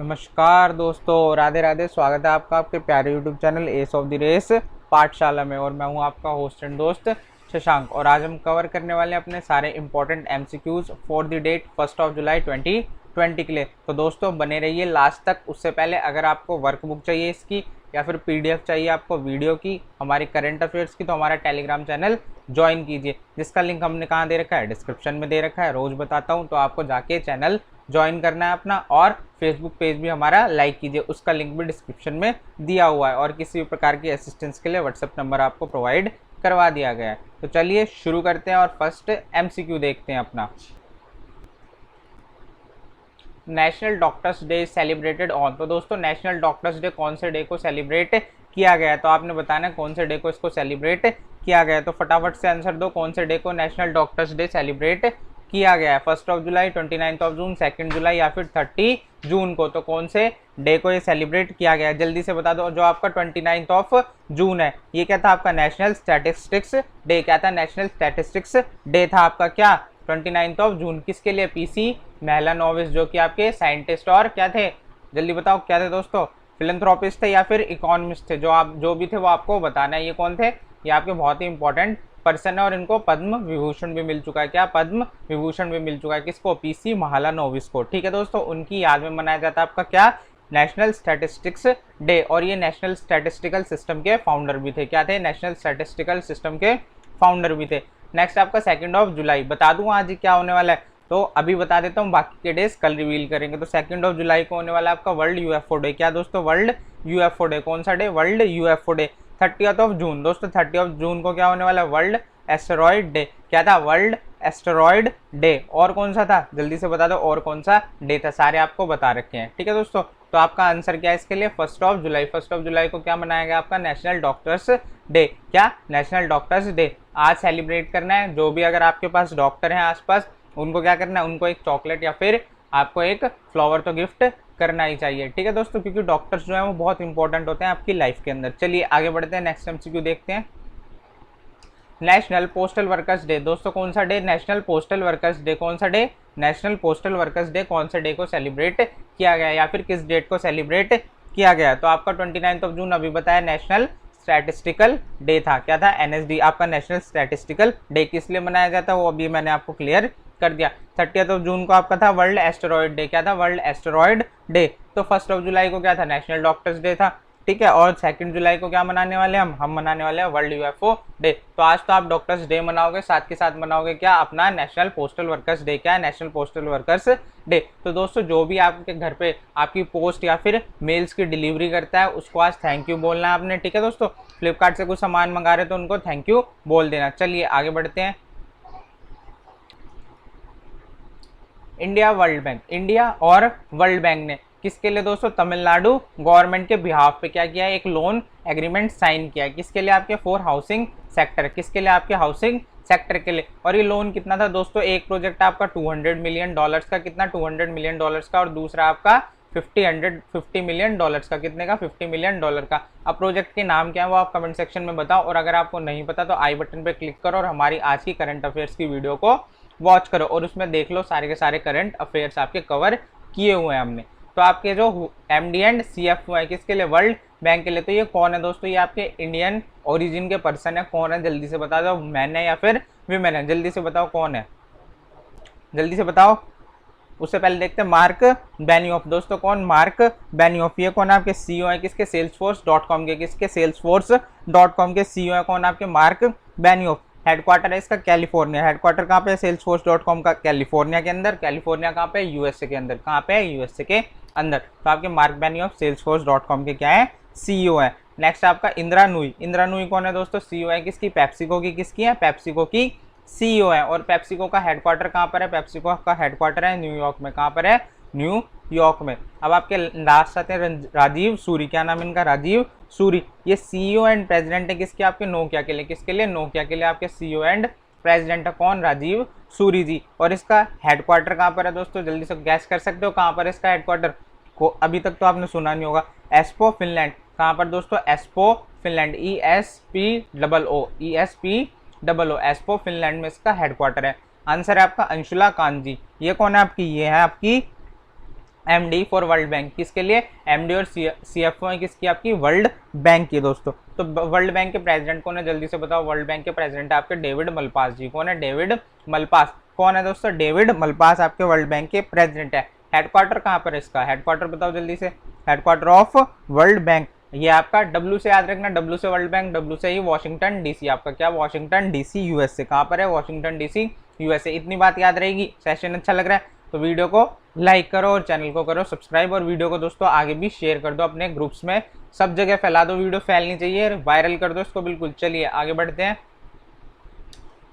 नमस्कार दोस्तों, राधे राधे। स्वागत है आपका आपके प्यारे YouTube channel ace of the race Pathshala में। और मैं हूं आपका होस्ट एंड दोस्त शशांक। और आज हम कवर करने वाले हैं अपने सारे important MCQs for the date 1 जुलाई 2020 के लिए। तो दोस्तों बने रहिए लास्ट तक। उससे पहले अगर आपको वर्कबुक चाहिए इसकी या फिर पीडीएफ चाहिए आपको वीडियो की हमारी करंट अफेयर्स की, तो हमारा टेलीग्राम चैनल ज्वाइन कीजिए, जिसका लिंक हमने कहाँ दे रखा है, डिस्क्रिप्शन में दे रखा है। रोज बताता हूँ, तो आपको जाके चैनल ज्वाइन करना है अपना। और फेसबुक पेज भी हमारा लाइक कीजिए, उसका लिंक भी डिस्क्रिप्शन में दिया हुआ है। और किसी भी प्रकार की असिस्टेंस के लिए व्हाट्सएप नंबर आपको प्रोवाइड करवा दिया गया है। तो चलिए शुरू करते हैं और फर्स्ट एमसीक्यू देखते हैं अपना। National doctors day celebrated on. तो दोस्तों नेशनल डॉक्टर्स डे कौन से डे को सेलिब्रेट किया गया है, तो आपने बताना है कौन से डे को इसको सेलिब्रेट किया गया है। तो फटाफट से आंसर दो, कौन से डे को नेशनल डॉक्टर्स डे सेलिब्रेट किया गया है। 1 जुलाई, 29 जून, 2 जुलाई या फिर 30 जून को। तो कौन से डे को ये सेलिब्रेट किया गया है, जल्दी से बता दो। जो आपका 29 जून है, ये क्या था आपका, नेशनल स्टैटिस्टिक्स डे। क्या था, नेशनल स्टैटिस्टिक्स डे था आपका क्या, 29 जून। किसके लिए, पीसी मेहलानोविस, जो कि आपके साइंटिस्ट और क्या थे, जल्दी बताओ क्या थे दोस्तों, फिलैंथ्रोपिस्ट थे या फिर इकोनॉमिस्ट थे। जो भी थे वो आपको बताना है। ये कौन थे, ये आपके बहुत ही इंपॉर्टेंट पर्सन है और इनको पद्म विभूषण भी मिल चुका है। क्या, पद्म विभूषण भी मिल चुका है। किसको, पीसी महालानोविस को। ठीक है दोस्तों, उनकी याद में मनाया जाता है आपका क्या, नेशनल स्टैटिस्टिक्स डे। और ये नेशनल स्टैटिस्टिकल सिस्टम के फाउंडर भी थे। क्या थे, नेशनल स्टैटिस्टिकल सिस्टम के फाउंडर भी थे। नेक्स्ट आपका 2 जुलाई, बता दूं आज क्या होने वाला है, तो अभी बता देता हूँ, बाकी के डेज कल रिवील करेंगे। तो 2 जुलाई को होने वाला है आपका वर्ल्ड यूएफओ डे। क्या दोस्तों, वर्ल्ड यूएफओ डे। कौन सा डे, वर्ल्ड यूएफओ डे। 30 जून दोस्तों, 30 जून को क्या होने वाला है, वर्ल्ड एस्टेरॉयड डे। क्या था, वर्ल्ड एस्टेरॉयड डे। और कौन सा था, जल्दी से बता दो, और कौन सा डे था, सारे आपको बता रखे हैं। ठीक है दोस्तों, तो आपका आंसर क्या है इसके लिए, 1 जुलाई। 1 जुलाई को क्या मनाया गया आपका, नेशनल डॉक्टर्स डे। क्या, नेशनल डॉक्टर्स डे आज सेलिब्रेट करना है। जो भी अगर आपके पास डॉक्टर हैं आसपास, उनको क्या करना है, उनको एक चॉकलेट या फिर आपको एक फ्लावर तो गिफ्ट करना ही चाहिए। ठीक है दोस्तों, क्योंकि डॉक्टर्स जो है वो बहुत इंपॉर्टेंट होते हैं आपकी लाइफ के अंदर। चलिए आगे बढ़ते हैं, नेक्स्ट एमसीक्यू देखते हैं। National postal workers day. दोस्तों कौन सा day, national postal workers day. कौन सा day, national postal workers day. कौन से डे को सेलिब्रेट किया गया या फिर किस डेट को सेलिब्रेट किया गया, तो आपका 29 जून अभी बताया, नेशनल स्टैटिस्टिकल डे था। क्या था, एनएसडी आपका नेशनल स्टैटिस्टिकल डे। किस लिए मनाया जाता है वो अभी मैंने आपको क्लियर कर दिया। 30 जून को आपका था वर्ल्ड एस्टेरॉयड डे। क्या था, वर्ल्ड एस्टेरॉयड डे। तो 1 जुलाई को क्या था, नेशनल डॉक्टर्स डे था। ठीक है, और 2 जुलाई को क्या मनाने वाले हम मनाने वाले हैं वर्ल्ड यूएफओ डे। तो आज तो आप डॉक्टर्स डे मनाओगे, साथ के साथ मनाओगे क्या, अपना नेशनल पोस्टल वर्कर्स डे। क्या है, नेशनल पोस्टल वर्कर्स डे। तो दोस्तों जो भी आपके घर पे आपकी पोस्ट या फिर मेल्स की डिलीवरी करता है, उसको आज थैंक यू बोलना है आपने। ठीक है दोस्तों, फ्लिपकार्ट से कुछ सामान मंगा रहे तो उनको थैंक यू बोल देना। चलिए आगे बढ़ते हैं। इंडिया वर्ल्ड बैंक, इंडिया और वर्ल्ड बैंक ने किसके लिए दोस्तों, तमिलनाडु गवर्नमेंट के बिहाफ पे क्या किया है, एक लोन एग्रीमेंट साइन किया है। किसके लिए, आपके फॉर हाउसिंग सेक्टर। किसके लिए, आपके हाउसिंग सेक्टर के लिए। और ये लोन कितना था दोस्तों, एक प्रोजेक्ट आपका $200 मिलियन का, कितना, $200 मिलियन का, और दूसरा आपका 50 मिलियन का। कितने का, $50 मिलियन का। अब प्रोजेक्ट के नाम क्या है वो आप कमेंट सेक्शन में बताओ। और अगर आपको नहीं पता तो आई बटन पे क्लिक करो और हमारी आज की करंट अफेयर्स की वीडियो को वॉच करो और उसमें देख लो सारे के सारे करंट अफेयर्स आपके कवर किए हुए हैं हमने। तो आपके जो एमडी एंड सीएफओ है किसके लिए, वर्ल्ड बैंक के लिए। तो ये कौन है दोस्तों, ये आपके इंडियन ओरिजिन के पर्सन है। कौन है, जल्दी से बता दो, मैन है या फिर विमेन है, जल्दी से बताओ कौन है, जल्दी से बताओ। उससे पहले देखते हैं मार्क बेनियोफ। दोस्तों कौन, मार्क बेनियोफ। ये कौन है, आपके सीईओ है किसके, सेल्सफोर्स.com के। किसके, सेल्सफोर्स.com के सीईओ है कौन, आपके मार्क बेनियोफ। हेडक्वार्टर है इसका कैलिफोर्निया। हेडक्वार्टर कहाँ पे है, सेल्सफोर्स.com का कैलिफोर्निया के अंदर। कैलिफोर्निया कहाँ पे, यूएसए के अंदर। कहाँ पे है, यूएसए के अंदर। तो आपके मार्क बेनियोफ सेल्सफोर्स.com के क्या है, सीईओ है। नेक्स्ट आपका इंदिरा नूई। इंदिरा नूई कौन है दोस्तों, सीईओ है किसकी, पेप्सिको की। किसकी है, पेप्सिको की सीईओ है। और पेप्सिको का हेडक्वार्टर कहाँ पर है, पेप्सिको का हेडक्वार्टर है न्यूयॉर्क में। कहाँ पर है, न्यूयॉर्क में। अब आपके लास्ट आते हैं राजीव सूरी। क्या नाम इनका, राजीव सूरी। ये सीईओ एंड प्रेसिडेंट है किसके, आपके नोकिया के लिए। किसके लिए, नोकिया के लिए आपके सीईओ एंड प्रेसिडेंट है कौन, राजीव सूरी जी। और इसका हेडक्वार्टर कहाँ पर है दोस्तों, जल्दी से गैस कर सकते हो कहाँ पर है इसका हेडक्वार्टर को, अभी तक तो आपने सुना नहीं होगा। एस्पो फिनलैंड। कहाँ पर दोस्तों, एस्पो फिनलैंड, ESPOO एस्पो फिनलैंड में इसका हेडक्वार्टर है। आंसर है आपका अंशुला कांत जी। ये कौन है आपकी, ये है आपकी एमडी फॉर वर्ल्ड बैंक, किसके लिए? एमडी और सीएफओ है किसकी? आपकी वर्ल्ड बैंक की दोस्तों। तो वर्ल्ड बैंक के प्रेसिडेंट कौन है, जल्दी से बताओ। वर्ल्ड बैंक के प्रेसिडेंट है आपके डेविड मलपास जी। कौन है? David Malpass. कौन है दोस्तों? डेविड मलपास आपके वर्ल्ड बैंक के प्रेसिडेंट है। हेडक्वार्टर कहाँ पर है इसका? हेडक्वार्टर बताओ जल्दी से। हेडक्वार्टर ऑफ वर्ल्ड बैंक, ये आपका डब्ल्यू से याद रखना, डब्ल्यू से वर्ल्ड बैंक, डब्ल्यू से ही वॉशिंगटन डीसी आपका। क्या? Washington DC USA. कहाँ पर है? Washington DC USA. इतनी बात याद रहेगी। सेशन अच्छा लग रहा है तो वीडियो को लाइक करो और चैनल को करो सब्सक्राइब, और वीडियो को दोस्तों आगे भी शेयर कर दो अपने ग्रुप्स में, सब जगह फैला दो। वीडियो फैलनी चाहिए, वायरल कर दो इसको बिल्कुल। चलिए आगे बढ़ते हैं।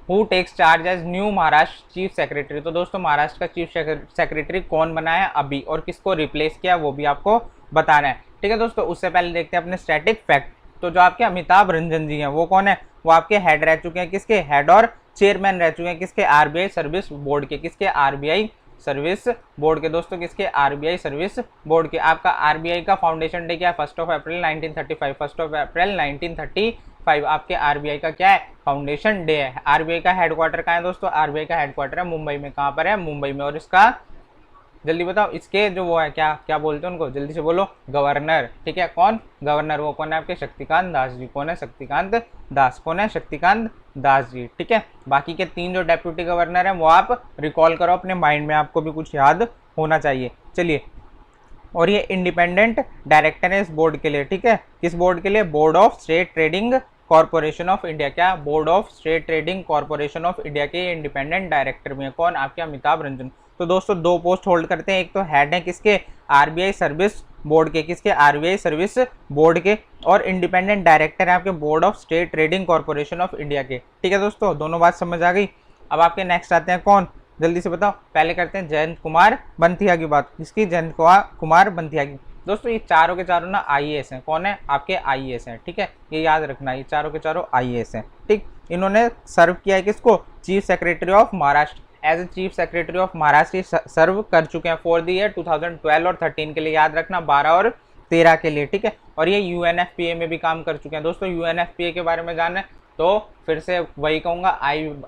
Who takes charge as new Maharashtra chief secretary. तो दोस्तों महाराष्ट्र का चीफ सेक्रेटरी कौन बनाया अभी, और किसको रिप्लेस किया वो भी आपको बताना है। ठीक है दोस्तों, उससे पहले देखते हैं अपने स्टैटिक फैक्ट। तो जो आपके अमिताभ रंजन जी हैं वो कौन है? वो आपके हेड रह चुके हैं, किसके? हेड और चेयरमैन रह चुके हैं, किसके? आरबीआई सर्विस बोर्ड के। किसके? आरबीआई सर्विस बोर्ड के दोस्तों। किसके? आरबीआई सर्विस बोर्ड के। आपका आरबीआई का फाउंडेशन डे क्या है? 1 अप्रैल 1935। 1 अप्रैल 1935 आपके आरबीआई का क्या है? फाउंडेशन डे है। आरबीआई का हेडक्वार्टर कहाँ है दोस्तों? आरबीआई का हेडक्वार्टर है मुंबई में। कहाँ पर है? मुंबई में। और इसका जल्दी बताओ, इसके जो वो है क्या क्या बोलते हैं उनको, जल्दी से बोलो। गवर्नर। ठीक है, कौन? गवर्नर। वो कौन है आपके? शक्तिकांत दास जी। कौन है? शक्तिकांत दास। कौन है? शक्तिकांत दास जी। ठीक है, बाकी के 3 जो डेप्यूटी गवर्नर हैं वो आप रिकॉल करो अपने माइंड में, आपको भी कुछ याद होना चाहिए। चलिए, और ये इंडिपेंडेंट डायरेक्टर है इस बोर्ड के लिए। ठीक है, किस बोर्ड के लिए? Board of State Trading Corporation of India. क्या? Board of State Trading Corporation of India के इंडिपेंडेंट डायरेक्टर भी है। कौन? आपके अमिताभ रंजन। तो दोस्तों 2 पोस्ट होल्ड करते हैं, एक तो हेड है किसके? आरबीआई सर्विस बोर्ड के। किसके? आरबीआई सर्विस बोर्ड के। और इंडिपेंडेंट डायरेक्टर है आपके board of State Trading Corporation of India के। ठीक है दोस्तों, दोनों बात समझ आ गई। अब आपके नेक्स्ट आते हैं कौन, जल्दी से बताओ। पहले करते हैं जयंत कुमार बंथिया की बात। किसकी? जयंत कुमार बंथिया की। दोस्तों ये चारों के चारों ना आईएएस हैं। कौन है? आपके आईएएस हैं। ठीक है, ये याद रखना, ये चारों के चारों आईएएस हैं। ठीक, इन्होंने सर्व किया है किसको? Chief secretary of Maharashtra. As a chief secretary of Maharashtra serve कर चुके हैं फॉर द ईयर 2012 और 13 के लिए, याद रखना, 12 और 13 के लिए। ठीक है, और ये यूएनएफपीए में भी काम कर चुके हैं। दोस्तों यूएनएफपीए के बारे में जानना है तो फिर से वही कहूँगा,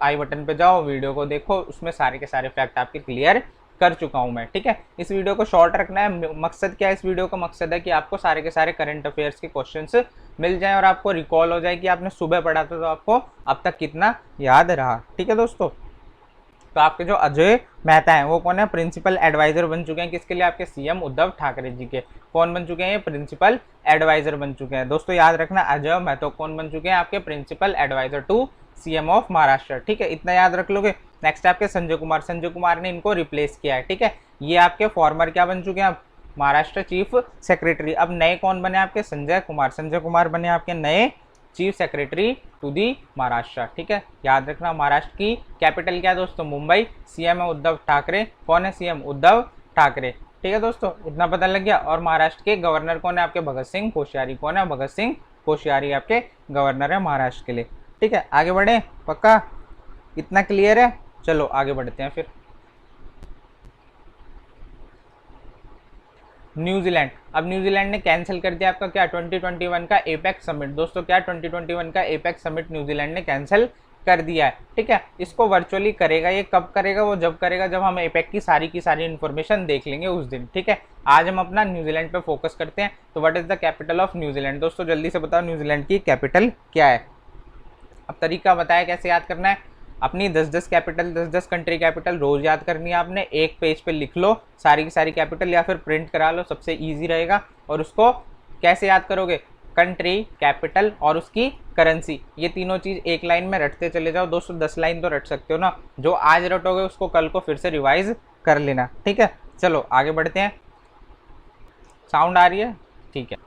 आई बटन पे जाओ, वीडियो को देखो, उसमें सारे के सारे फैक्ट आपके क्लियर कर चुका हूँ मैं। ठीक है, इस वीडियो को शॉर्ट रखना है। मकसद क्या है इस वीडियो का? मकसद है कि आपको सारे के सारे करंट अफेयर्स के क्वेश्चंस मिल जाएं और आपको रिकॉल हो जाए कि आपने सुबह पढ़ा था तो आपको अब तक कितना याद रहा। ठीक है दोस्तों, तो आपके जो अजय मेहता हैं वो कौन है? प्रिंसिपल एडवाइजर बन चुके हैं किसके लिए? आपके सीएम उद्धव ठाकरे जी के। कौन बन चुके हैं? ये प्रिंसिपल एडवाइजर बन चुके हैं। दोस्तों याद रखना, अजय मेहता कौन बन चुके हैं? आपके principal adviser to CM of Maharashtra. ठीक है, इतना याद रख लोगे। नेक्स्ट आपके संजय कुमार। संजय कुमार ने इनको रिप्लेस किया है। ठीक है, ये आपके फॉर्मर क्या बन चुके हैं? Maharashtra chief secretary. अब नए कौन बने? आपके संजय कुमार। संजय कुमार बने आपके नए chief secretary to the Maharashtra. ठीक है, याद रखना। महाराष्ट्र की कैपिटल क्या है दोस्तों? मुंबई। सीएम है उद्धव ठाकरे। कौन है सीएम? उद्धव ठाकरे। ठीक है दोस्तों, इतना पता लग गया। और महाराष्ट्र के गवर्नर कौन है? आपके भगत सिंह कोश्यारी। कौन है? भगत सिंह कोश्यारी आपके गवर्नर है महाराष्ट्र के लिए। ठीक है, आगे बढ़े, पक्का इतना क्लियर है? चलो आगे बढ़ते हैं फिर। न्यूजीलैंड। अब न्यूजीलैंड ने कैंसिल कर दिया आपका क्या? 2021 का एपेक्स समिट। दोस्तों क्या? 2021 का एपेक्स समिट न्यूजीलैंड ने कैंसिल कर दिया है। ठीक है, इसको वर्चुअली करेगा। ये कब करेगा? वो जब करेगा जब हम एपेक की सारी इन्फॉर्मेशन देख लेंगे उस दिन। ठीक है, आज हम अपना न्यूजीलैंड पे फोकस करते हैं। तो what is the capital of New Zealand? दोस्तों जल्दी से बताओ न्यूजीलैंड की कैपिटल क्या है। अब तरीका बताया कैसे याद करना है। अपनी 10-10 कैपिटल, 10-10 कंट्री कैपिटल रोज याद करनी है आपने। एक पेज पे लिख लो सारी की सारी कैपिटल, या फिर प्रिंट करा लो, सबसे इजी रहेगा। और उसको कैसे याद करोगे? कंट्री, कैपिटल और उसकी करेंसी, ये तीनों चीज एक लाइन में रटते चले जाओ। दोस्तों 10 लाइन तो रट सकते हो ना, जो आज रटोगे उसको कल को फिर से रिवाइज कर लेना। ठीक है, चलो आगे बढ़ते हैं। साउंड आ रही है? ठीक है,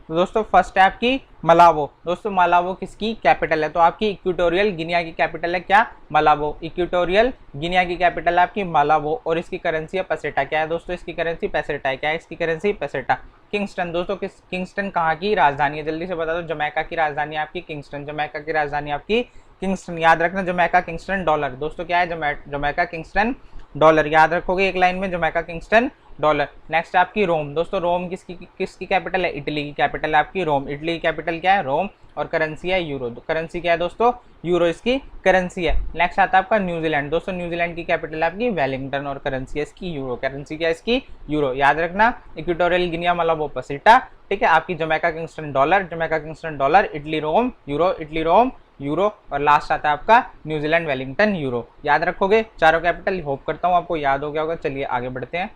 तो दोस्तों फर्स्ट है आपकी मलावो। दोस्तों मलावो किसकी कैपिटल है? तो आपकी इक्वेटोरियल गिनिया की कैपिटल है क्या? मलावो। इक्वेटोरियल गिनिया की कैपिटल है आपकी मलावो। और इसकी करेंसी है पेसेटा। क्या है दोस्तों? इसकी करेंसी पेसेटा है। क्या है इसकी करेंसी? पेसेटा। किंगस्टन। दोस्तों किंगस्टन कहाँ की राजधानी है? जल्दी से बता दो। जमैका की राजधानी आपकी किंगस्टन। जमैका की राजधानी आपकी किंगस्टन। याद रखना, जमैका किंगस्टन डॉलर। दोस्तों क्या है? Jamaica Kingston dollar. याद रखोगे एक लाइन में, जमैका किंगस्टन डॉलर। नेक्स्ट आपकी रोम, दोस्तों रोम किसकी कैपिटल है? इटली की कैपिटल है आपकी रोम। इटली की कैपिटल क्या है? रोम। और करेंसी है यूरो। करेंसी क्या है दोस्तों? यूरो इसकी करेंसी है। नेक्स्ट आता है आपका न्यूजीलैंड, दोस्तों न्यूजीलैंड की कैपिटल है आपकी वेलिंगटन और करेंसी है इसकी यूरो। करेंसी क्या है इसकी? यूरो। याद रखना। इक्वेटोरियल गिनिया मलाबो पसीटा, ठीक है। आपकी Jamaica Kingston dollar, Jamaica Kingston dollar. Italy Rome euro, Italy Rome euro. और लास्ट आता है आपका न्यूजीलैंड वेलिंगटन यूरो। याद रखोगे चारों कैपिटल, होप करता हूँ आपको याद हो गया होगा। चलिए आगे बढ़ते हैं।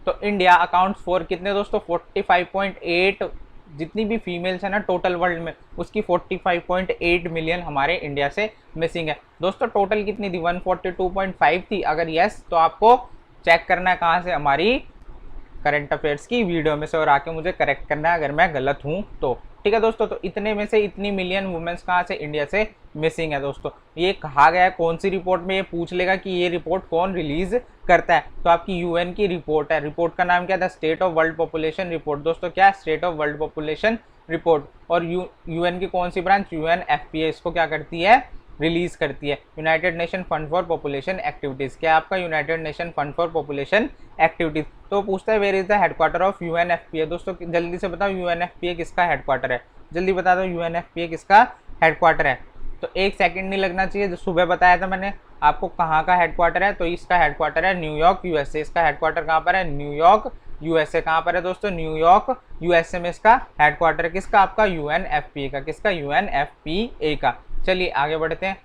तो इंडिया अकाउंट्स फॉर कितने दोस्तों? 45.8, जितनी भी फीमेल्स है ना टोटल वर्ल्ड में, उसकी 45.8 मिलियन हमारे इंडिया से मिसिंग है। दोस्तों टोटल कितनी थी? 142.5 थी। अगर यस तो आपको चेक करना है कहाँ से? हमारी करंट अफेयर्स की वीडियो में से, और आके मुझे करेक्ट करना है अगर मैं गलत हूँ तो, ठीक है दोस्तों। तो इतने में से इतनी मिलियन वुमेन्स कहाँ से? इंडिया से मिसिंग है दोस्तों। ये कहा गया है कौन सी रिपोर्ट में? ये पूछ लेगा कि ये रिपोर्ट कौन रिलीज करता है, तो आपकी यूएन की रिपोर्ट है। रिपोर्ट का नाम क्या था? State of world population report. दोस्तों क्या? State of world population report. और यूएन की कौन सी ब्रांच? यूएनएफपीए इसको क्या करती है? रिलीज करती है। United Nation fund for population activities, क्या आपका? United Nation fund for population activities. तो पूछता है where is the headquarter of UNFPA. दोस्तों जल्दी से बताओ यूएनएफपीए किसका हेडक्वार्टर है? जल्दी बता दो यूएनएफपीए किसका हेडक्वार्टर है। तो एक सेकंड नहीं लगना चाहिए। जो सुबह बताया था मैंने आपको कहाँ का हेडक्वार्टर है, तो इसका हेडक्वार्टर है न्यूयॉर्क यूएसए। इसका हेडक्वार्टर कहाँ पर है? New York USA. कहाँ पर है दोस्तों? न्यूयॉर्क यूएसए में इसका हेडक्वार्टर है। किसका? आपका यूएनएफपीए का। किसका? यूएनएफपीए का। चलिए आगे बढ़ते हैं।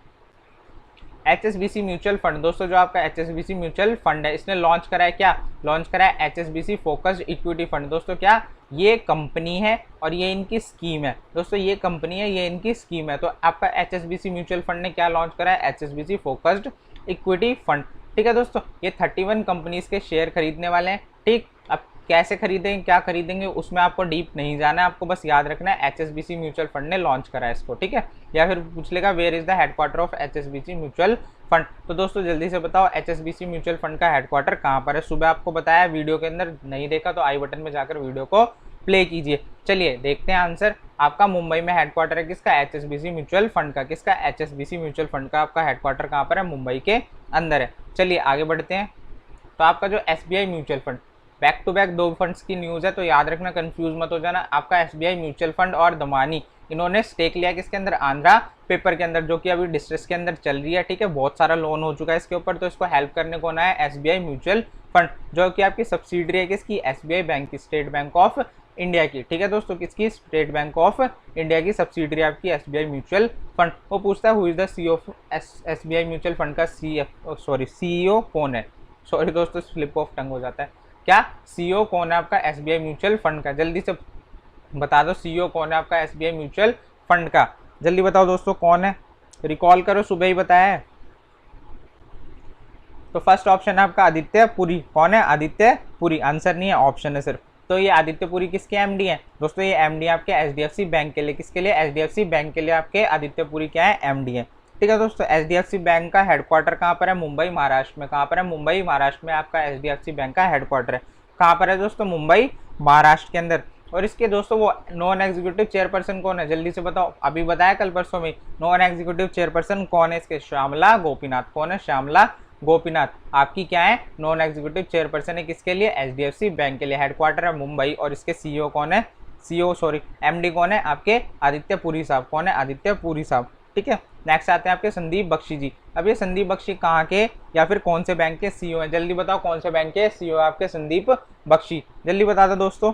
HSBC म्यूचुअल फंड, दोस्तों जो आपका HSBC म्यूचुअल फंड है, इसने लॉन्च करा है क्या? लॉन्च करा है HSBC फोकस्ड इक्विटी फंड। दोस्तों क्या? ये कंपनी है और ये इनकी स्कीम है। दोस्तों ये कंपनी है, ये इनकी स्कीम है। तो आपका HSBC म्यूचुअल फंड ने क्या लॉन्च करा है? HSBC फोकस्ड इक्विटी फंड, ठीक है दोस्तों। ये 31 कंपनीज के शेयर खरीदने वाले हैं, ठीक। अब कैसे खरीदेंगे, क्या खरीदेंगे, उसमें आपको डीप नहीं जाना है, आपको बस याद रखना है HSBC म्यूचुअल फंड ने लॉन्च करा है इसको, ठीक है। या फिर पूछ लेगा where is the headquarter of HSBC mutual fund. तो दोस्तों जल्दी से बताओ HSBC म्यूचुअल फंड का हेडक्वार्टर कहाँ पर है? सुबह आपको बताया वीडियो के अंदर, नहीं देखा तो आई बटन में जाकर वीडियो को प्ले कीजिए। चलिए देखते हैं आंसर। आपका मुंबई में हेडक्वार्टर है किसका? HSBC म्यूचुअल फंड का। किसका? HSBC म्यूचुअल फंड का आपका हेडक्वार्टर कहाँ पर है? मुंबई के अंदर है। चलिए आगे बढ़ते हैं। तो आपका जो SBI mutual fund, back to back दो फंड्स की न्यूज़ है, तो याद रखना, कंफ्यूज मत हो जाना। आपका SBI म्यूचुअल फंड और दमानी, इन्होंने स्टेक लिया किसके अंदर? आंध्रा पेपर के अंदर, जो कि अभी डिस्ट्रेस के अंदर चल रही है, ठीक है। बहुत सारा लोन हो चुका है इसके ऊपर, तो इसको हेल्प करने को ना है SBI म्यूचुअल फंड, जो कि आपकी सब्सिडरी है किसकी? SBI बैंक की, स्टेट बैंक ऑफ इंडिया की, ठीक है दोस्तों। किसकी? स्टेट बैंक ऑफ इंडिया की सब्सिडरी आपकी SBI म्यूचुअल फंड। वो पूछता है who is the CEO of SBI mutual fund का CEO कौन है? सॉरी दोस्तों स्लिप ऑफ टंग हो जाता है। क्या? CEO कौन है आपका SBI म्यूचुअल फंड का? जल्दी से बता दो CEO कौन है आपका SBI म्यूचुअल फंड का। जल्दी बताओ दोस्तों कौन है, रिकॉल करो, सुबह ही बताया है। तो फर्स्ट ऑप्शन है आपका आदित्य पुरी। कौन है? आदित्य पुरी। आंसर नहीं है, ऑप्शन है सिर्फ। तो ये आदित्य पुरी किसके MD हैं? दोस्तों ये MD आपके HDFC बैंक के लिए। किसके लिए? HDFC बैंक के लिए आपके आदित्य पुरी क्या है? MD है, ठीक है दोस्तों। HDFC बैंक का हेडक्वार्टर कहाँ पर है? मुंबई महाराष्ट्र में। कहाँ पर है? मुंबई महाराष्ट्र में आपका HDFC बैंक का हेडक्वार्टर है। कहाँ पर है दोस्तों? मुंबई महाराष्ट्र के अंदर। और इसके दोस्तों वो नॉन एग्जीक्यूटिव चेयरपर्सन कौन है? जल्दी से बताओ। अभी बताया कल परसों में, नॉन एग्जीक्यूटिव चेयरपर्सन कौन है इसके? श्यामला गोपीनाथ। कौन है? श्यामला गोपीनाथ आपकी क्या है? नॉन एग्जीक्यूटिव चेयरपर्सन है। किसके लिए? HDFC बैंक के लिए। हेडक्वार्टर है मुंबई। और इसके CEO कौन है? MD कौन है? आपके आदित्य पुरी साहब। कौन है? आदित्य पुरी साहब, ठीक है। नेक्स्ट आते हैं आपके संदीप बख्शी जी। अब ये संदीप बख्शी कहाँ के या फिर कौन से बैंक के CEO हैं? जल्दी बताओ कौन से बैंक के CEO आपके संदीप बख्शी? जल्दी बता दो दोस्तों।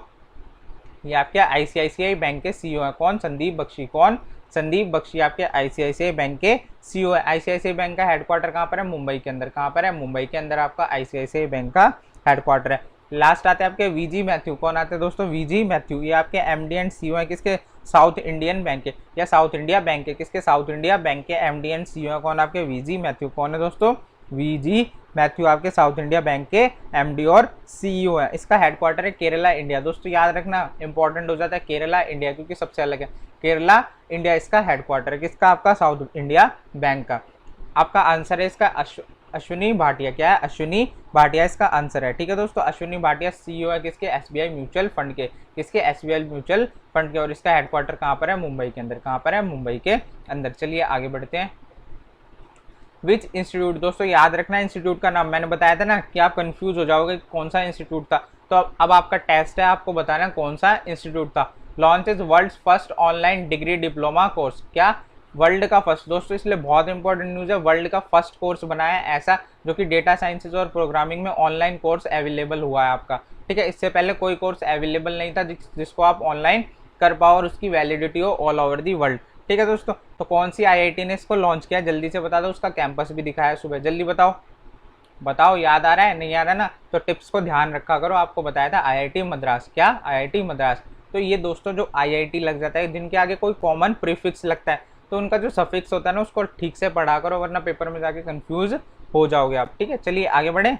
ये आपके ICICI बैंक के CEO हैं। कौन? संदीप बख्शी। कौन? संदीप बख्शी आपके ICICI बैंक के CEO है। ICICI बैंक का हेडक्वार्टर कहाँ पर है? मुंबई के अंदर। कहाँ पर है? मुंबई के अंदर आपका ICICI बैंक का हेडक्वार्टर है। लास्ट आते हैं आपके VG मैथ्यू। कौन आते हैं दोस्तों? VG Matthew. ये आपके MD एंड CEO हैं किसके? साउथ इंडियन बैंक के या साउथ इंडिया बैंक के। किसके? साउथ इंडिया बैंक के MD एंड CEO हैं। कौन? आपके VG मैथ्यू। कौन है दोस्तों? VG मैथ्यू आपके साउथ इंडिया बैंक के MD और CEO है। इसका हेडक्वार्टर है केरला इंडिया। दोस्तों याद रखना, इंपॉर्टेंट हो जाता है केरला इंडिया, क्योंकि सबसे अलग है। केरला इंडिया इसका हेडक्वार्टर है। किसका? आपका साउथ इंडिया बैंक का। आपका आंसर है इसका अश्विनी भाटिया। क्या है? अश्विनी भाटिया इसका आंसर है, ठीक है दोस्तों। अश्विनी भाटिया CEO है किसके? SBI म्यूचुअल फंड के। किसके? SBI म्यूचुअल फंड के। और इसका हेडक्वार्टर कहाँ पर है? मुंबई के अंदर। कहाँ पर है? मुंबई के अंदर। चलिए आगे बढ़ते हैं। विच इंस्टीट्यूट, दोस्तों याद रखना इंस्टीट्यूट का नाम, मैंने बताया था ना कि आप कंफ्यूज हो जाओगे कौन सा इंस्टीट्यूट था, तो अब आपका टेस्ट है, आपको बताना कौन सा इंस्टीट्यूट था। Launch is world first online degree diploma course, क्या वर्ल्ड का फर्स्ट, दोस्तों इसलिए बहुत इंपॉर्टेंट न्यूज़ है, वर्ल्ड का फर्स्ट कोर्स बनाया है ऐसा जो कि डेटा साइंसेज और प्रोग्रामिंग में ऑनलाइन कोर्स अवेलेबल हुआ है आपका, ठीक है। इससे पहले कोई कोर्स अवेलेबल नहीं था जिसको आप ऑनलाइन कर पाओ और उसकी वैलिडिटी हो ऑल ओवर दी वर्ल्ड, ठीक है दोस्तों। तो कौन सी आईआईटी ने इसको लॉन्च किया, जल्दी से बता दो, उसका कैंपस भी दिखाया सुबह, जल्दी बताओ बताओ, याद आ रहा है नहीं आ रहा ना, तो टिप्स को ध्यान रखा करो। आपको बताया था आईआईटी मद्रास, क्या आईआईटी मद्रास। तो ये दोस्तों जो आईआईटी लग जाता है, जिनके आगे कोई कॉमन प्रीफिक्स लगता है, तो उनका जो सफिक्स होता है ना उसको ठीक से पढ़ा करो, वरना पेपर में जाके कंफ्यूज हो जाओगे आप, ठीक है। चलिए आगे बढ़े।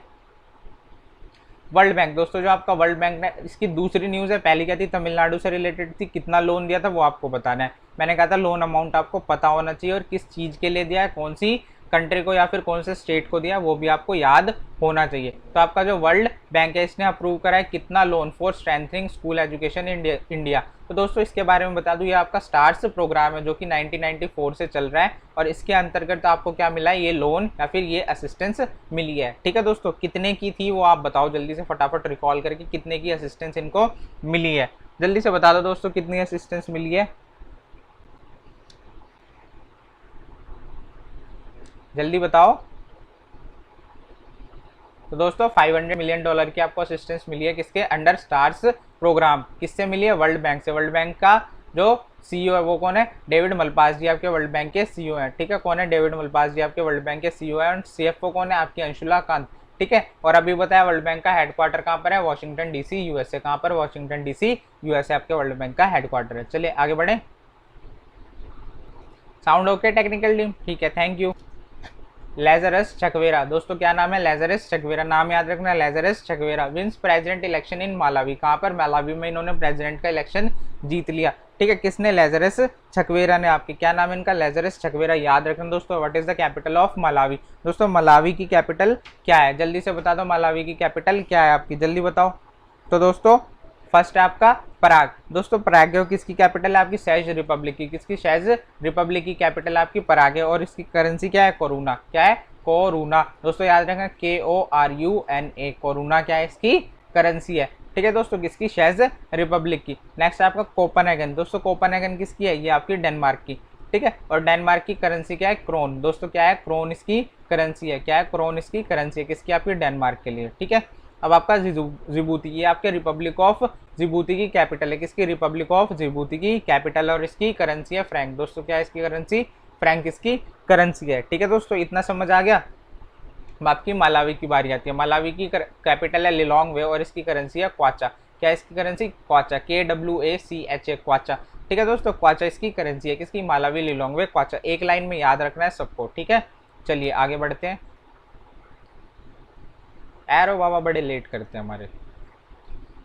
वर्ल्ड बैंक, दोस्तों जो आपका वर्ल्ड बैंक ने, इसकी दूसरी न्यूज़ है, पहली क्या थी, तमिलनाडु से रिलेटेड थी, कितना लोन दिया था वो आपको बताना है। मैंने कहा था लोन अमाउंट आपको पता होना चाहिए और किस चीज़ के लिए दिया है, कौन सी कंट्री को या फिर कौन से स्टेट को दिया, वो भी आपको याद होना चाहिए। तो आपका जो वर्ल्ड बैंक है इसने अप्रूव करा है कितना loan for strengthening school education India. तो दोस्तों इसके बारे में बता दूं, ये आपका स्टार्स प्रोग्राम है जो कि 1994 से चल रहा है और इसके अंतर्गत आपको क्या मिला है, ये लोन या फिर ये असिस्टेंस मिली है, ठीक है दोस्तों। कितने की थी वो आप बताओ जल्दी से फटाफट रिकॉल करके, कितने की असिस्टेंस इनको मिली है, जल्दी से बता दो दोस्तों कितनी असिस्टेंस मिली है, जल्दी बताओ। तो दोस्तों $500 मिलियन की आपको असिस्टेंस मिली है, किसके अंडर, स्टार्स प्रोग्राम। किससे मिली है, वर्ल्ड बैंक से। वर्ल्ड बैंक का जो सीईओ है वो कौन है, डेविड मलपास जी आपके वर्ल्ड बैंक के सीईओ हैं, ठीक है। कौन है, डेविड मलपास जी आपके वर्ल्ड बैंक के सीईओ है। और सीएफओ कौन है, आपकी अंशुला कांत, ठीक है। और अभी बताया वर्ल्ड बैंक का हेडक्वार्टर कहाँ पर है, वॉशिंगटन डीसी यूएसए। कहाँ पर, वॉशिंगटन डीसी यूएसए आपके वर्ल्ड बैंक का हेडक्वार्टर है। चलिए आगे बढ़े। साउंड ओके टेक्निकल टीम, ठीक है, थैंक यू। लेजरस चकवेरा, दोस्तों क्या नाम है, लेजरस चकवेरा, नाम याद रखना है, Lazarus Chakwera wins president election in Malawi. कहाँ पर, मालावी में इन्होंने प्रेसिडेंट का इलेक्शन जीत लिया, ठीक है। किसने, लेजरस चकवेरा ने। आपकी क्या नाम है इनका, लेजरस चकवेरा, याद रखना दोस्तों। What is the capital of Malawi, दोस्तों मलावी की कैपिटल क्या है, जल्दी से बता दो, मलावी की कैपिटल क्या है आपकी, जल्दी बताओ। तो दोस्तों फर्स्ट है आपका पराग, दोस्तों पराग किसकी कैपिटल है आपकी, सहज रिपब्लिक की, किसकी, सहज रिपब्लिक की कैपिटल आपकी पराग है। और इसकी करेंसी क्या है, कोरूना, क्या है, कोरूना, दोस्तों याद रखना KORUNA, कोरूना क्या है, इसकी करेंसी है, ठीक है दोस्तों, किसकी, सहज रिपब्लिक की। नेक्स्ट आपका कोपनहेगन, दोस्तों कोपनहेगन किसकी है, ये आपकी डेनमार्क की, ठीक है। और डेनमार्क की करेंसी क्या है, क्रोन, दोस्तों क्या है, क्रोन इसकी करेंसी है, क्या है, क्रोन इसकी करेंसी है, किसकी, आपकी डेनमार्क के लिए, ठीक है। अब आपका जिबूती, ये आपके रिपब्लिक ऑफ जिबूती की कैपिटल है, किसकी, रिपब्लिक ऑफ जिबूती की कैपिटल। और इसकी करेंसी है फ्रैंक, दोस्तों क्या है इसकी करेंसी, फ्रैंक इसकी करेंसी है, ठीक है दोस्तों, इतना समझ आ गया। अब आपकी मालावी की बारी आती है। मालावी की कैपिटल है लिलोंगवे और इसकी करेंसी है क्वाचा, क्या है इसकी करेंसी, क्वाचा, KWACHA, क्वाचा, ठीक है दोस्तों, क्वाचा इसकी करेंसी है, किसकी, मालावी लिलोंगवे क्वाचा। एक लाइन में याद रखना है सबको, ठीक है। चलिए आगे बढ़ते हैं। एरो बाबा बड़े लेट करते हैं हमारे।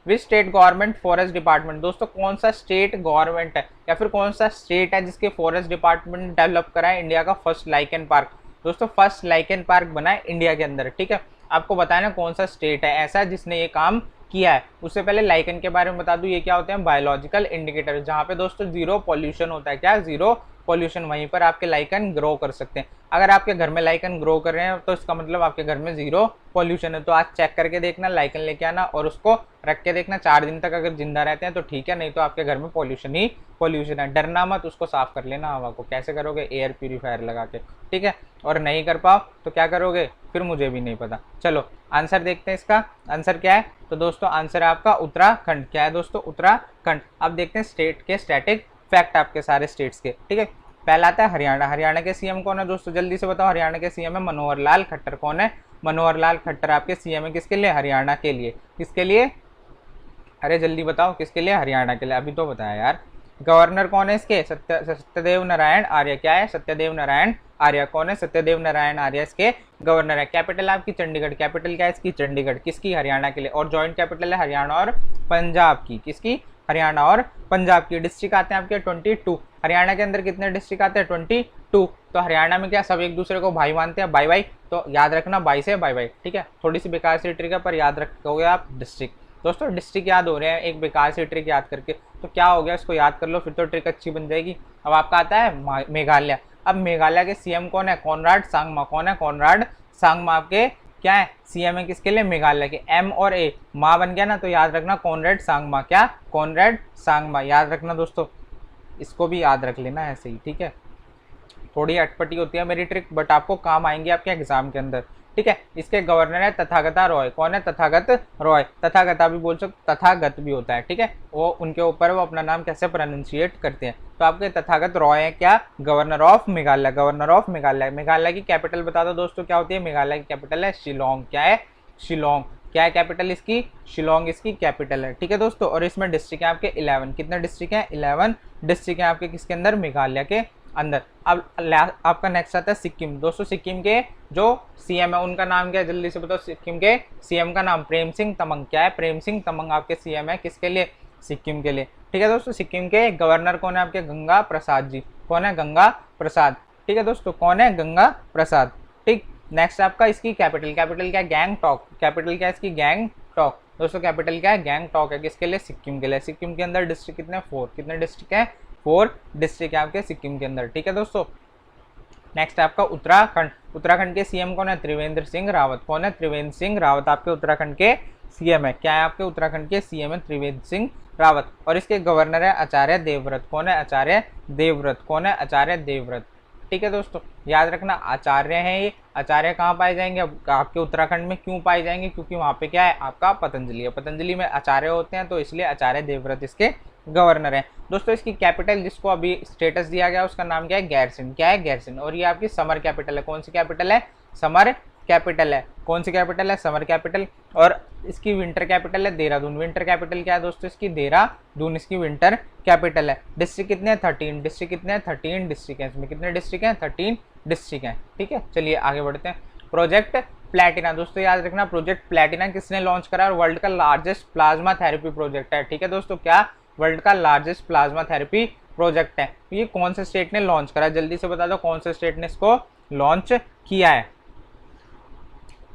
Which state government forest department, दोस्तों कौन सा स्टेट गवर्नमेंट है या फिर कौन सा स्टेट है जिसके फॉरेस्ट डिपार्टमेंट डेवलप करा है इंडिया का फर्स्ट लाइकेन पार्क, दोस्तों फर्स्ट लाइकेन पार्क बना है इंडिया के अंदर, ठीक है। आपको बताना कौन सा स्टेट है ऐसा जिसने ये काम किया है। उससे पहले लाइकेन के बारे में बता दूं, ये क्या होते हैं, बायोलॉजिकल इंडिकेटर, जहाँ पे दोस्तों जीरो पॉल्यूशन होता है, क्या, जीरो पॉल्यूशन, वहीं पर आपके लाइकन ग्रो कर सकते हैं। अगर आपके घर में लाइकन ग्रो कर रहे हैं तो इसका मतलब आपके घर में जीरो पॉल्यूशन है। तो आज चेक करके देखना, लाइकन लेके आना और उसको रख के देखना, 4 दिन तक अगर जिंदा रहते हैं तो ठीक है, नहीं तो आपके घर में पॉल्यूशन ही पॉल्यूशन है। डरना मत, उसको साफ कर लेना हवा को। कैसे करोगे, एयर प्यूरीफायर लगा के, ठीक है। और नहीं कर पाओ तो क्या करोगे, फिर मुझे भी नहीं पता। चलो आंसर देखते हैं, इसका आंसर क्या है। तो दोस्तों आंसर है आपका उत्तराखंड, क्या है दोस्तों, उत्तराखंड। अब देखते हैं स्टेट के स्टैटिक फैक्ट आपके सारे स्टेट्स के, ठीक है। पहला आता है हरियाणा। हरियाणा के सीएम कौन है दोस्तों, जल्दी से बताओ। हरियाणा के सीएम है मनोहर लाल खट्टर। कौन है, मनोहर लाल खट्टर आपके सीएम है, किसके लिए, हरियाणा के लिए। किसके लिए, अरे जल्दी बताओ किसके लिए, हरियाणा के लिए, अभी तो बताया यार। गवर्नर कौन है इसके, सत्यदेव नारायण आर्य, क्या है, सत्यदेव नारायण आर्य। कौन है, सत्यदेव नारायण आर्य इसके गवर्नर है। कैपिटल आपकी चंडीगढ़, कैपिटल क्या है इसकी, चंडीगढ़, किसकी, हरियाणा के लिए। और जॉइंट कैपिटल है हरियाणा और पंजाब की, किसकी, हरियाणा और पंजाब की। डिस्ट्रिक्ट आते हैं आपके 22। हरियाणा के अंदर कितने डिस्ट्रिक्ट आते हैं, 22। तो हरियाणा में क्या सब एक दूसरे को भाई मानते हैं, बाई बाई, तो याद रखना बाई से बाई बाई, ठीक है। थोड़ी सी बेकार सी ट्रिक है पर याद रखोगे आप डिस्ट्रिक्ट। दोस्तों डिस्ट्रिक्ट याद हो रहे हैं एक बेकार सी ट्रिक याद करके, तो क्या हो गया, इसको याद कर लो फिर तो ट्रिक अच्छी बन जाएगी। अब आपका आता है मेघालय। अब मेघालय के सीएम कौन है? कॉनराड सांगमा। कौन है? कॉनराड सांगमा आपके क्या है? सीएम है किसके लिए? मेघालय के। एम और ए माँ बन गया ना, तो याद रखना कॉनराड सांगमा। क्या? कॉनराड सांगमा, याद रखना दोस्तों, इसको भी याद रख लेना ऐसे ही, ठीक है। थोड़ी अटपटी होती है मेरी ट्रिक, बट आपको काम आएंगी आपके एग्जाम के अंदर, ठीक है। इसके गवर्नर है तथागता रॉय। कौन है? तथागत रॉय। तथागता भी बोल सकते, तथागत भी होता है, ठीक है। वो उनके ऊपर वो अपना नाम कैसे प्रोनाउंशिएट करते हैं। तो आपके तथागत रॉय है क्या? Governor of Meghalaya. Governor of Meghalaya. Meghalaya की कैपिटल बता दो दोस्तों क्या होती है? मेघालय की कैपिटल है शिलोंग। क्या है? शिलोंग। क्या है कैपिटल इसकी? शिलोंग इसकी कैपिटल है, ठीक है दोस्तों। और इसमें डिस्ट्रिक्ट है आपके 11। कितने डिस्ट्रिक्ट हैं? 11 डिस्ट्रिक्ट हैं आपके किसके अंदर? मेघालय के अंदर। अब आपका नेक्स्ट आता है सिक्किम। दोस्तों सिक्किम के जो सीएम है उनका नाम क्या है? जल्दी से बताओ। सिक्किम के सीएम का नाम प्रेम सिंह तमंग। क्या है? प्रेम सिंह तमंग आपके सीएम है किसके लिए? सिक्किम के लिए, ठीक है दोस्तों। सिक्किम के गवर्नर कौन है आपके? गंगा प्रसाद जी। कौन है? गंगा प्रसाद, ठीक है दोस्तों। कौन है? गंगा प्रसाद, ठीक। नेक्स्ट आपका इसकी कैपिटल। कैपिटल क्या है? गैंगटॉक। कैपिटल क्या है इसकी? गैंगटॉक। दोस्तों कैपिटल क्या है? गैंगटॉक है किसके लिए? सिक्किम के लिए। सिक्किम के अंदर डिस्ट्रिक्ट कितने? 4। कितने डिस्ट्रिक्ट है? 4 डिस्ट्रिक्ट है आपके सिक्किम के अंदर, ठीक है दोस्तों। नेक्स्ट आपका उत्तराखंड। उत्तराखंड के सीएम कौन है? त्रिवेंद्र सिंह रावत। कौन है? त्रिवेंद्र सिंह रावत आपके उत्तराखंड के सीएम है। क्या है आपके उत्तराखंड के सीएम है? त्रिवेंद्र सिंह रावत। और इसके गवर्नर है आचार्य देवव्रत। कौन है? आचार्य देवव्रत। कौन है? आचार्य देवव्रत, ठीक है दोस्तों। याद रखना आचार्य हैं ये। आचार्य कहाँ पाए जाएंगे? अब आपके उत्तराखंड में क्यों पाए जाएंगे? क्योंकि वहाँ पे क्या है आपका पतंजलि है। पतंजलि में आचार्य होते हैं, तो इसलिए आचार्य देवव्रत इसके गवर्नर है दोस्तों। इसकी कैपिटल जिसको अभी स्टेटस दिया गया उसका नाम क्या है? गैरसिन। क्या है? गैरसिन। और ये आपकी समर कैपिटल है। कौन सी कैपिटल है? समर कैपिटल है। कौन सी कैपिटल है? Summer capital. और इसकी विंटर कैपिटल है देहरादून। विंटर कैपिटल क्या है दोस्तों इसकी? देहरादून इसकी विंटर कैपिटल है। डिस्ट्रिक्ट कितने हैं? 13 डिस्ट्रिक्ट। कितने हैं? 13 डिस्ट्रिक्ट हैं। इसमें कितने डिस्ट्रिक्ट हैं? 13 डिस्ट्रिक्ट हैं, ठीक है। चलिए आगे बढ़ते हैं। प्रोजेक्ट प्लैटिना। दोस्तों याद रखना प्रोजेक्ट प्लैटिना किसने लॉन्च करा? और वर्ल्ड का लार्जेस्ट प्लाज्मा थेरेपी प्रोजेक्ट है, ठीक है दोस्तों। क्या? वर्ल्ड का लार्जेस्ट प्लाज्मा थेरेपी प्रोजेक्ट है। ये कौन से स्टेट ने लॉन्च करा? जल्दी से बता दो कौन से स्टेट ने इसको लॉन्च किया है?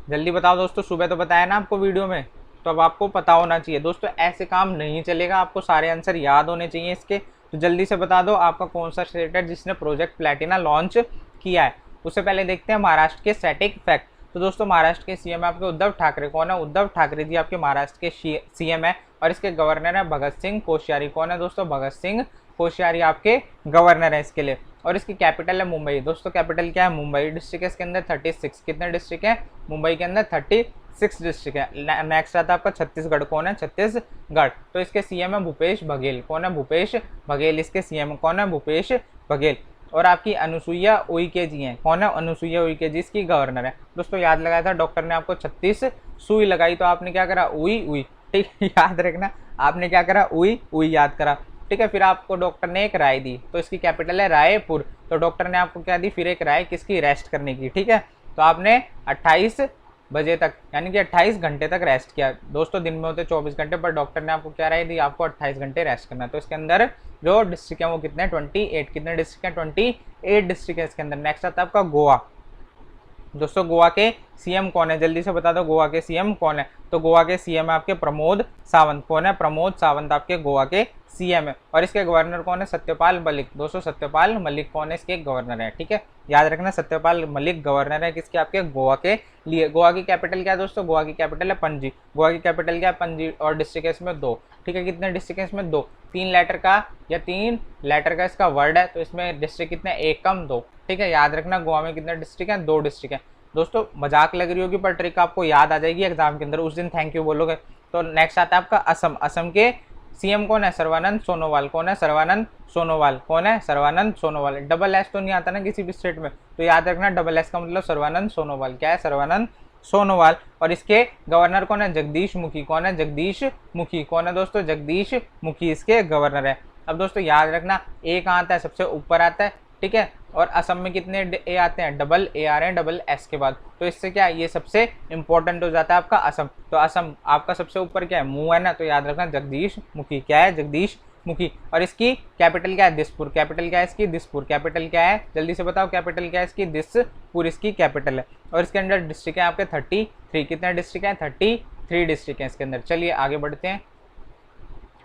जल्दी बताओ दोस्तों। सुबह तो बताया ना आपको वीडियो में, तो अब आपको पता होना चाहिए दोस्तों। ऐसे काम नहीं चलेगा, आपको सारे आंसर याद होने चाहिए इसके। तो जल्दी से बता दो आपका कौन सा स्टेट है जिसने प्रोजेक्ट प्लैटिना लॉन्च किया है। उससे पहले देखते हैं महाराष्ट्र के स्टैटिक फैक्ट। तो दोस्तों महाराष्ट्र के सीएम है आपके उद्धव ठाकरे। कौन है? उद्धव ठाकरे जी आपके महाराष्ट्र के सीएम है। और इसके गवर्नर है भगत सिंह कोश्यारी। कौन है दोस्तों? भगत सिंह कोश्यारी आपके गवर्नर है इसके लिए। और इसकी कैपिटल है मुंबई। दोस्तों कैपिटल क्या है? मुंबई। डिस्ट्रिक्ट है इसके अंदर 36। कितने डिस्ट्रिक्ट है मुंबई के अंदर? 36 डिस्ट्रिक्ट है। नेक्स्ट आता है आपका छत्तीसगढ़। कौन है? छत्तीसगढ़। तो इसके सीएम है भूपेश बघेल। कौन है? भूपेश बघेल इसके सीएम। कौन है? भूपेश बघेल। और आपकी अनुसुईया उइके जी हैं। कौन है? अनुसुईया उइके जी इसकी गवर्नर है। दोस्तों याद लगाया था डॉक्टर ने आपको 36 सुई लगाई, तो आपने क्या करा? उई उई, ठीक है। याद रखना आपने क्या करा? उई उई याद करा, ठीक है। फिर आपको डॉक्टर ने एक राय दी, तो इसकी कैपिटल है रायपुर। तो डॉक्टर ने आपको क्या दी? फिर एक राय किसकी? रेस्ट करने की, ठीक है। तो आपने 28 बजे तक यानी कि 28 घंटे तक रेस्ट किया। दोस्तों दिन में होते 24 घंटे, पर डॉक्टर ने आपको क्या राय दी? आपको 28 घंटे रेस्ट करना है। तो इसके अंदर जो डिस्ट्रिक्ट है वो कितने? 28। कितने डिस्ट्रिक्ट है? 28 डिस्ट्रिक्ट है इसके अंदर। नेक्स्ट आता है आपका गोवा। दोस्तों गोवा के सीएम कौन है? जल्दी से बता दो गोवा के सीएम कौन है? तो गोवा के सीएम है आपके प्रमोद सावंत। कौन है? प्रमोद सावंत आपके गोवा के सीएम है। और इसके गवर्नर कौन है? सत्यपाल मलिक। दोस्तों सत्यपाल मलिक कौन है? इसके गवर्नर है, ठीक है। याद रखना सत्यपाल मलिक गवर्नर है किसके? आपके गोवा के लिए। गोवा की कैपिटल क्या है दोस्तों? गोवा की कैपिटल है पणजी। गोवा की कैपिटल क्या है? पणजी। और डिस्ट्रिक्ट है इसमें 2, ठीक है। कितने डिस्ट्रिक्ट है इसमें? 2। 3 लेटर का या 3 लेटर का इसका वर्ड है, तो इसमें डिस्ट्रिक्ट कितने? 1 कम 2, ठीक है। याद रखना गोवा में कितने डिस्ट्रिक्ट हैं? 2 डिस्ट्रिक्ट हैं। दोस्तों मजाक लग रही होगी पर ट्रिक आपको याद आ जाएगी एग्जाम के अंदर, उस दिन थैंक यू बोलोगे। तो नेक्स्ट आता है आपका असम। असम के सीएम कौन है? सर्बानंद सोनोवाल। कौन है? सर्बानंद सोनोवाल। कौन है? सर्बानंद सोनोवाल। डबल एस तो नहीं आता ना किसी भी स्टेट में, तो याद रखना डबल एस का मतलब सर्बानंद सोनोवाल। क्या है? सर्बानंद सोनोवाल। और इसके गवर्नर कौन है? जगदीश मुखी। कौन है? जगदीश मुखी। कौन है दोस्तों? जगदीश मुखी इसके गवर्नर है। अब दोस्तों याद रखना ए कहाँ आता है? सबसे ऊपर आता है, ठीक है। और असम में कितने ए आते हैं? डबल ए आ रहे हैं डबल एस के बाद। तो इससे क्या ये सबसे इंपॉर्टेंट हो जाता है आपका असम। तो असम आपका सबसे ऊपर क्या है? मुंह है ना, तो याद रखना जगदीश मुखी। क्या है? जगदीश मुखी। और इसकी कैपिटल क्या है? दिसपुर। कैपिटल क्या है इसकी? दिसपुर। कैपिटल क्या है? जल्दी से बताओ कैपिटल क्या है इसकी? दिसपुर इसकी कैपिटल है। और इसके अंदर डिस्ट्रिक्ट है आपके 33। कितने डिस्ट्रिक्ट हैं? 33 डिस्ट्रिक्ट हैं इसके अंदर। चलिए आगे बढ़ते हैं।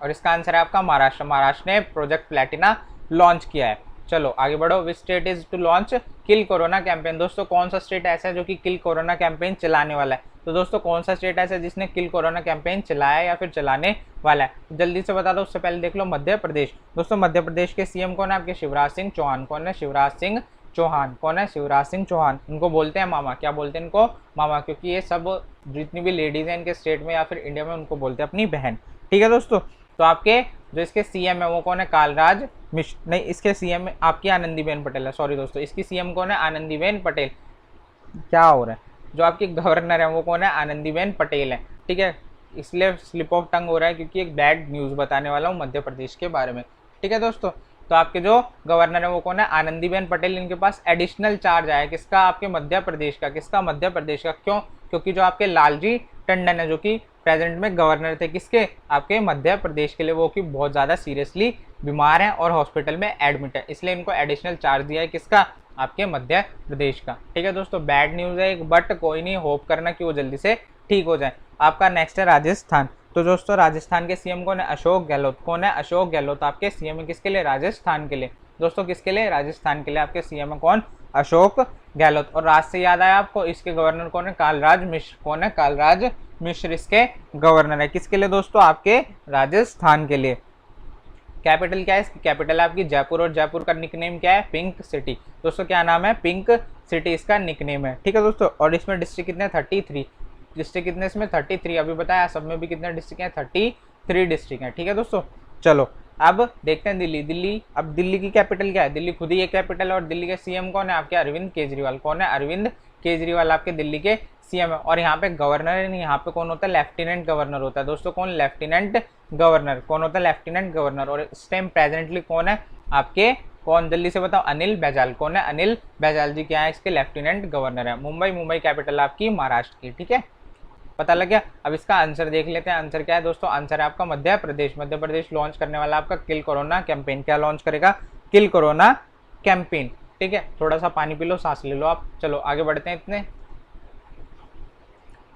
और इसका आंसर है आपका महाराष्ट्र। महाराष्ट्र ने प्रोजेक्ट प्लैटिना लॉन्च किया है। चलो आगे बढ़ो। Which state is to launch kill corona campaign. दोस्तों कौन सा स्टेट ऐसा है जो कि किल कोरोना कैंपेन चलाने वाला है? तो दोस्तों कौन सा स्टेट ऐसा है जिसने किल कोरोना कैंपेन चलाया या फिर चलाने वाला है? जल्दी से बता दो। उससे पहले देख लो मध्य प्रदेश। दोस्तों मध्य प्रदेश के सीएम कौन है आपके? शिवराज सिंह चौहान। कौन है? शिवराज सिंह चौहान। कौन है? शिवराज सिंह चौहान। इनको बोलते हैं मामा। क्या बोलते हैं इनको? मामा, क्योंकि ये सब जितनी भी लेडीज हैं इनके स्टेट में या फिर इंडिया में, उनको बोलते हैं अपनी बहन। ठीक है दोस्तों। तो आपके जो इसके सीएम है वो कौन है? कालराज मिश्र। नहीं, इसके सीएम आपकी आनंदीबेन पटेल है। सॉरी दोस्तों, इसकी सीएम कौन है? आनंदीबेन पटेल। क्या हो रहा है? जो आपकी गवर्नर है वो कौन है? आनंदीबेन पटेल है। ठीक है, इसलिए स्लिप ऑफ टंग हो रहा है क्योंकि एक बैड न्यूज़ बताने वाला हूँ मध्य प्रदेश के बारे में। ठीक है दोस्तों। तो आपके जो गवर्नर है वो कौन है? आनंदीबेन पटेल। इनके पास एडिशनल चार्ज आया किसका? आपके मध्य प्रदेश का। किसका? मध्य प्रदेश का। क्यों? क्योंकि जो आपके लालजी टंडन है जो कि प्रेजेंट में गवर्नर थे किसके? आपके मध्य प्रदेश के लिए, वो कि बहुत ज़्यादा सीरियसली बीमार हैं और हॉस्पिटल में एडमिट है, इसलिए इनको एडिशनल चार्ज दिया है। किसका? आपके मध्य प्रदेश का। ठीक है दोस्तों, बैड न्यूज़ है एक, बट कोई नहीं, होप करना कि वो जल्दी से ठीक हो जाए। आपका नेक्स्ट है राजस्थान। तो दोस्तों राजस्थान के सीएम कौन है? अशोक गहलोत। कौन है? अशोक गहलोत। आपके सीएम है किसके लिए? राजस्थान के लिए। दोस्तों किसके लिए? राजस्थान के लिए आपके सीएम है कौन? अशोक गहलोत। और राज से याद आया आपको, इसके गवर्नर कौन है? कालराज मिश्र। कौन है? कालराज मिश्र इसके गवर्नर है। किसके लिए दोस्तों? आपके राजस्थान के लिए। कैपिटल क्या है इसकी? कैपिटल है आपकी जयपुर। और जयपुर का निकनेम क्या है? Pink city. दोस्तों क्या नाम है? पिंक सिटी इसका निकनेम है। ठीक है दोस्तों। और इसमें डिस्ट्रिक्ट कितने? 33 डिस्ट्रिक्ट। कितने इसमें? 33। अभी बताया सब में भी कितने डिस्ट्रिक्ट हैं? 33 डिस्ट्रिक्ट हैं। ठीक है दोस्तों। चलो अब देखते हैं दिल्ली। दिल्ली, अब दिल्ली की कैपिटल क्या है? दिल्ली खुद ही एक कैपिटल है। और दिल्ली के सीएम कौन है? आपके अरविंद केजरीवाल। कौन है? अरविंद केजरीवाल आपके दिल्ली के सीएम है। और यहाँ पे गवर्नर नहीं, यहाँ पे कौन होता है? लेफ्टिनेंट गवर्नर होता है। दोस्तों कौन? Lieutenant governor. कौन होता है? Lieutenant governor. और इस टाइम प्रेजेंटली कौन है आपके? कौन? जल्दी से बताओ। अनिल बैजल। कौन है? अनिल बैजल जी क्या है? इसके लेफ्टिनेंट गवर्नर है। मुंबई, मुंबई कैपिटल आपकी महाराष्ट्र की। ठीक है, पता लग गया। अब इसका आंसर देख लेते हैं। आंसर क्या है दोस्तों? आंसर है आपका मध्य प्रदेश। मध्य प्रदेश लॉन्च करने वाला आपका किल कोरोना कैंपेन। क्या लॉन्च करेगा? किल कोरोना कैंपेन। ठीक है, थोड़ा सा पानी पी लो, सांस ले लो आप। चलो आगे बढ़ते हैं। इतने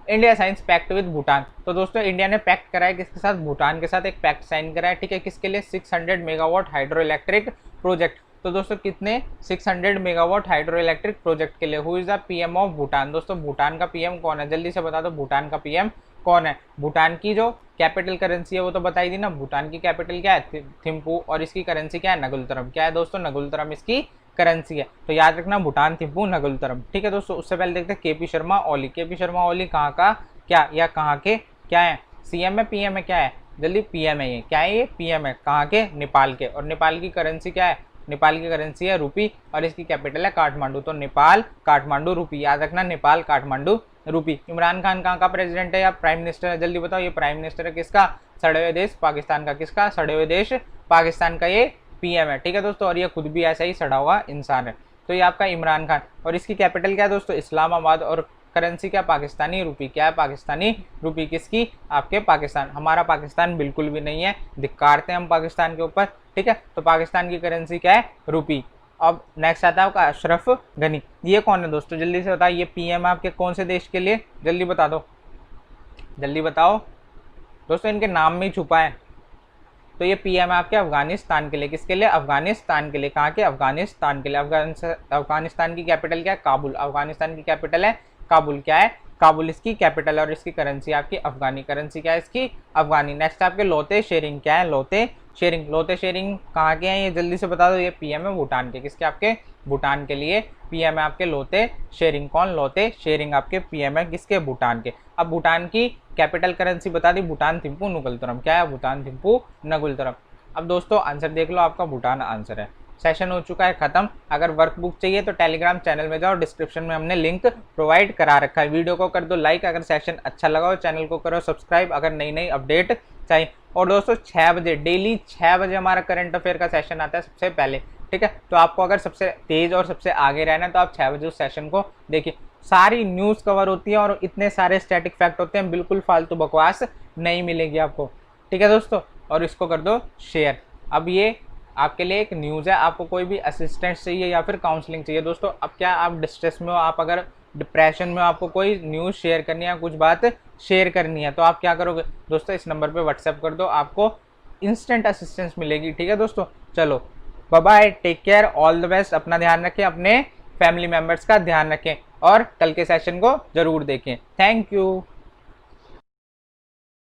India science pact with Bhutan. तो दोस्तों इंडिया ने पैक्ट करा है किसके साथ? भूटान के साथ एक पैक्ट साइन करा है। ठीक है, किसके लिए? 600 मेगावाट हाइड्रो इलेक्ट्रिक प्रोजेक्ट। तो दोस्तों कितने? 600 मेगावाट हाइड्रो इलेक्ट्रिक प्रोजेक्ट के लिए। Who is the PM of Bhutan? दोस्तों भूटान का पीएम कौन है? जल्दी से बता दो, भूटान का पीएम कौन है? भूटान की जो कैपिटल करेंसी है वो तो बताई दी ना। भूटान की कैपिटल क्या है? थिम्पू। और इसकी करेंसी क्या है? नगुलतरम। क्या है दोस्तों? नगुलतरम इसकी करेंसी है। तो याद रखना, भूटान, थिम्पू, नगुलतरम। ठीक है दोस्तों। उससे पहले देखते हैं केपी शर्मा ओली। केपी शर्मा ओली कहाँ का क्या या कहाँ के क्या है? सीएम है, पीएम है, क्या है? जल्दी, पीएम है। ये क्या है? ये पीएम है। कहाँ के? नेपाल के। और नेपाल की करेंसी क्या है? नेपाल की करेंसी है रूपी। और इसकी कैपिटल है काठमांडू। तो नेपाल काठमांडू रूपी। याद रखना, नेपाल काठमांडू रूपी। इमरान खान कहाँ का प्रेसिडेंट है या प्राइम मिनिस्टर है? जल्दी बताओ। ये प्राइम मिनिस्टर है किसका? सड़े हुए देश पाकिस्तान का। किसका? सड़े हुए देश पाकिस्तान का ये पीएम है। ठीक है दोस्तों। और ये खुद भी ऐसा ही सड़ा हुआ इंसान है। तो ये आपका इमरान खान। और इसकी कैपिटल क्या है दोस्तों? इस्लामाबाद। और करेंसी क्या? पाकिस्तानी रूपी। क्या है? पाकिस्तानी रूपी। किसकी? आपके पाकिस्तान। हमारा पाकिस्तान बिल्कुल भी नहीं है, धिक्कारते हैं हम पाकिस्तान के ऊपर। ठीक है, तो पाकिस्तान की करेंसी क्या है? रूपी। अब नेक्स्ट आता है आपका अशरफ गनी। ये कौन है दोस्तों? जल्दी से बताओ। ये पीएम है आपके कौन से देश के लिए? जल्दी बता दो, जल्दी बताओ दोस्तों, इनके नाम में ही छुपा है। तो ये पीएम है आपके अफगानिस्तान के लिए। किसके लिए? अफगानिस्तान के लिए। कहाँ के? अफगानिस्तान के लिए। अफगानिस्तान की कैपिटल क्या है? काबुल। अफगानिस्तान की कैपिटल है काबुल। क्या है? काबुल इसकी कैपिटल है। और इसकी करेंसी आपकी अफगानी करेंसी। क्या है इसकी? अफगानी। नेक्स्ट आपके लोते शेरिंग। क्या है? लोते शेरिंग। लोते शेरिंग कहाँ के हैं? ये जल्दी से बता दो। ये पीएम है भूटान के। किसके? आपके भूटान के लिए पीएम है आपके लोते शेरिंग। कौन? लोते शेरिंग आपके पीएम है किसके? भूटान के। अब भूटान की कैपिटल करेंसी बता दी, भूटान थिम्पू नगुलतरम। क्या है? भूटान थिम्पू नगुलतरम। अब दोस्तों आंसर देख लो, आपका भूटान आंसर है। सेशन हो चुका है खत्म। अगर वर्कबुक चाहिए तो टेलीग्राम चैनल में जाओ, डिस्क्रिप्शन में हमने लिंक प्रोवाइड करा रखा है। वीडियो को कर दो लाइक अगर सेशन अच्छा लगा हो, चैनल को करो सब्सक्राइब अगर नई नई अपडेट चाहिए। और दोस्तों 6 बजे, डेली 6 बजे हमारा करंट अफेयर का सेशन आता है सबसे पहले। ठीक है, तो आपको अगर सबसे तेज और सबसे आगे रहना है तो आप 6 बजे उस सेशन को देखिए। सारी न्यूज़ कवर होती है और इतने सारे स्टैटिक फैक्ट होते हैं, बिल्कुल फालतू बकवास नहीं मिलेगी आपको। ठीक है दोस्तों, और इसको कर दो शेयर। अब ये आपके लिए एक न्यूज़ है, आपको कोई भी असिस्टेंस चाहिए या फिर काउंसलिंग चाहिए दोस्तों। अब क्या आप डिस्ट्रेस में हो, आप अगर डिप्रेशन में हो, आपको कोई न्यूज़ शेयर करनी है, कुछ बात शेयर करनी है, तो आप क्या करोगे दोस्तों? इस नंबर पे व्हाट्सएप कर दो, आपको इंस्टेंट असिस्टेंस मिलेगी। ठीक है दोस्तों, चलो bye bye, take care, all the best, अपना ध्यान रखें, अपने फैमिली मेंबर्स का ध्यान रखें और कल के सेशन को जरूर देखें। Thank you.